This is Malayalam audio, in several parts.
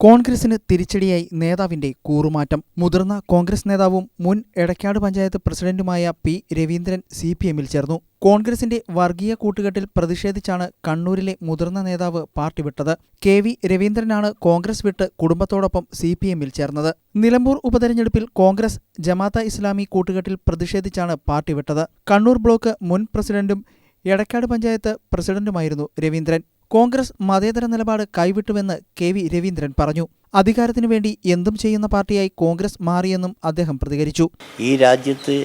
കോൺഗ്രസിന് തിരിച്ചടിയായി നേതാവിന്റെ കൂറുമാറ്റം. മുതിർന്ന കോൺഗ്രസ് നേതാവും മുൻ എടക്കാട് പഞ്ചായത്ത് പ്രസിഡന്റുമായ പി രവീന്ദ്രൻ സിപിഎമ്മിൽ ചേർന്നു. കോൺഗ്രസിന്റെ വർഗീയ കൂട്ടുകെട്ടിൽ പ്രതിഷേധിച്ചാണ് കണ്ണൂരിലെ മുതിർന്ന നേതാവ് പാർട്ടി വിട്ടത്. കെ.വി. രവീന്ദ്രനാണ് കോൺഗ്രസ് വിട്ട് കുടുംബത്തോടൊപ്പം സിപിഎമ്മിൽ ചേർന്നത്. നിലമ്പൂർ ഉപതെരഞ്ഞെടുപ്പിൽ കോൺഗ്രസ് ജമാഅത്തെ ഇസ്ലാമി കൂട്ടുകെട്ടിൽ പ്രതിഷേധിച്ചാണ് പാർട്ടി വിട്ടത്. കണ്ണൂർ ബ്ലോക്ക് മുൻ പ്രസിഡന്റും എടക്കാട് പഞ്ചായത്ത് പ്രസിഡന്റുമായിരുന്നു രവീന്ദ്രൻ. കോൺഗ്രസ് മതേതര നിലപാട് കൈവിട്ടുവെന്ന് കെ.വി. രവീന്ദ്രൻ പറഞ്ഞു. അധികാരത്തിനു വേണ്ടി എന്തും ചെയ്യുന്ന പാർട്ടിയായി കോൺഗ്രസ് മാറിയെന്നും അദ്ദേഹം പ്രതികരിച്ചു. ഈ രാജ്യത്ത്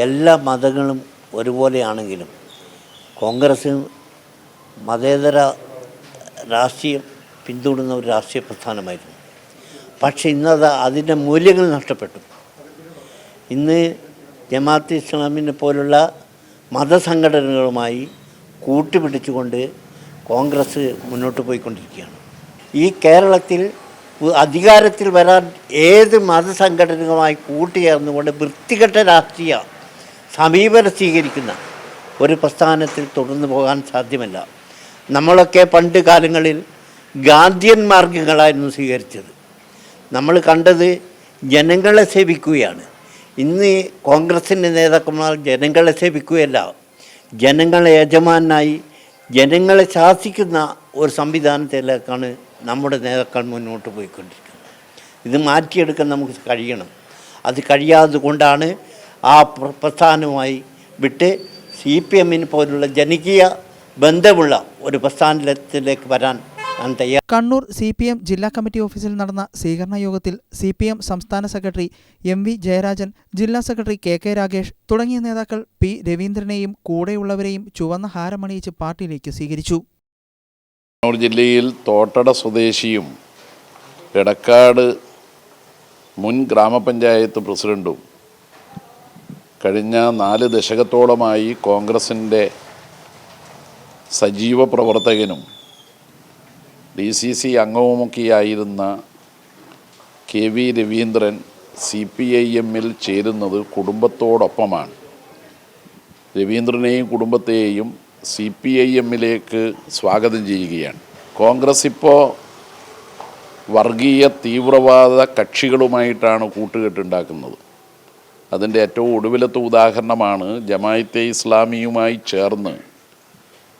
എല്ലാ മതങ്ങളും ഒരുപോലെയാണെങ്കിലും കോൺഗ്രസ് മതേതര രാഷ്ട്രീയം പിന്തുടരുന്ന ഒരു രാഷ്ട്രീയ പ്രസ്ഥാനമായിരുന്നു. പക്ഷേ ഇന്നത് അതിൻ്റെ മൂല്യങ്ങൾ നഷ്ടപ്പെട്ടു. ഇന്ന് ജമാഅത്തെ ഇസ്ലാമിനെ പോലുള്ള മതസംഘടനകളുമായി കൂട്ടുപിടിച്ചുകൊണ്ട് കോൺഗ്രസ് മുന്നോട്ട് പോയിക്കൊണ്ടിരിക്കുകയാണ്. ഈ കേരളത്തിൽ അധികാരത്തിൽ വരാൻ ഏത് മതസംഘടനകളുമായി കൂട്ടുചേർന്നുകൊണ്ട് വൃത്തികെട്ട രാഷ്ട്രീയ സമീപനം സ്വീകരിക്കുന്ന ഒരു പ്രസ്ഥാനത്തിൽ തുടർന്നു പോകാൻ സാധ്യമല്ല. നമ്മളൊക്കെ പണ്ട് കാലങ്ങളിൽ ഗാന്ധിയൻ മാർഗങ്ങളായിരുന്നു സ്വീകരിച്ചത്. നമ്മൾ കണ്ടത് ജനങ്ങളെ സേവിക്കുകയാണ്. ഇന്ന് കോൺഗ്രസിൻ്റെ നേതാക്കന്മാർ ജനങ്ങളെ സേവിക്കുകയല്ല, ജനങ്ങളെ യജമാനായി ജനങ്ങളെ ശാസിക്കുന്ന ഒരു സംവിധാനത്തിലേക്കാണ് നമ്മുടെ നേതാക്കൾ മുന്നോട്ട് പോയിക്കൊണ്ടിരിക്കുന്നത്. ഇത് മാറ്റിയെടുക്കാൻ നമുക്ക് കഴിയണം. അത് കഴിയാതെ കൊണ്ടാണ് ആ പ്രസ്ഥാനവുമായി വിട്ട് സിപിഎമ്മിന് പോലുള്ള ജനകീയ ബന്ധമുള്ള ഒരു പ്രസ്ഥാനത്തിലേക്ക് വരാൻ ഞാൻ തയ്യാർ. കണ്ണൂർ സിപിഎം ജില്ലാ കമ്മിറ്റി ഓഫീസിൽ നടന്ന സ്വീകരണ യോഗത്തിൽ സിപിഎം സംസ്ഥാന സെക്രട്ടറി എം.വി. ജയരാജൻ, ജില്ലാ സെക്രട്ടറി കെ.കെ. രാഗേഷ് തുടങ്ങിയ നേതാക്കൾ പി രവീന്ദ്രനെയും കൂടെയുള്ളവരെയും ചുവന്ന ഹാരമണിയിച്ച് പാർട്ടിയിലേക്ക് സ്വീകരിച്ചു. കണ്ണൂർ ജില്ലയിൽ തോട്ടട സ്വദേശിയും എടക്കാട് മുൻ ഗ്രാമപഞ്ചായത്ത് പ്രസിഡന്റും കഴിഞ്ഞ 4 ദശകത്തോളമായി കോൺഗ്രസിൻ്റെ സജീവ പ്രവർത്തകനും DCC അംഗവുമൊക്കെയായിരുന്ന കെ.വി. രവീന്ദ്രൻ CPIMൽ ചേരുന്നത് കുടുംബത്തോടൊപ്പമാണ്. രവീന്ദ്രനെയും കുടുംബത്തെയും CPIMലേക്ക് സ്വാഗതം ചെയ്യുകയാണ്. കോൺഗ്രസ് ഇപ്പോൾ വർഗീയ തീവ്രവാദ കക്ഷികളുമായിട്ടാണ് കൂട്ടുകെട്ടുണ്ടാക്കുന്നത്. അതിൻ്റെ ഏറ്റവും ഒടുവിലത്തെ ഉദാഹരണമാണ് ജമാഅത്തെ ഇസ്ലാമിയുമായി ചേർന്ന്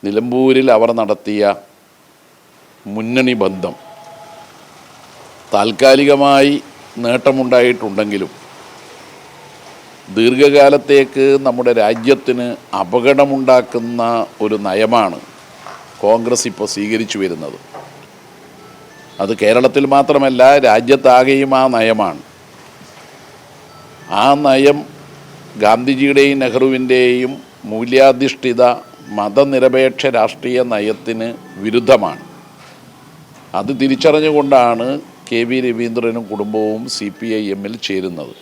നിലമ്പൂരിൽ അവർ നടത്തിയ മുന്നണി ബന്ധം. താൽക്കാലികമായി നേട്ടമുണ്ടായിട്ടുണ്ടെങ്കിലും ദീർഘകാലത്തേക്ക് നമ്മുടെ രാജ്യത്തിന് അപകടമുണ്ടാക്കുന്ന ഒരു നയമാണ് കോൺഗ്രസ് ഇപ്പോൾ സ്വീകരിച്ചു വരുന്നത്. അത് കേരളത്തിൽ മാത്രമല്ല, രാജ്യത്താകെയും ആ നയമാണ്. ആ നയം ഗാന്ധിജിയുടെയും നെഹ്റുവിൻ്റെയും മൂല്യാധിഷ്ഠിത മതനിരപേക്ഷ രാഷ്ട്രീയ നയത്തിന് വിരുദ്ധമാണ്. അത് തിരിച്ചറിഞ്ഞുകൊണ്ടാണ് കെ.വി. രവീന്ദ്രനും കുടുംബവും CPIMൽ ചേരുന്നത്.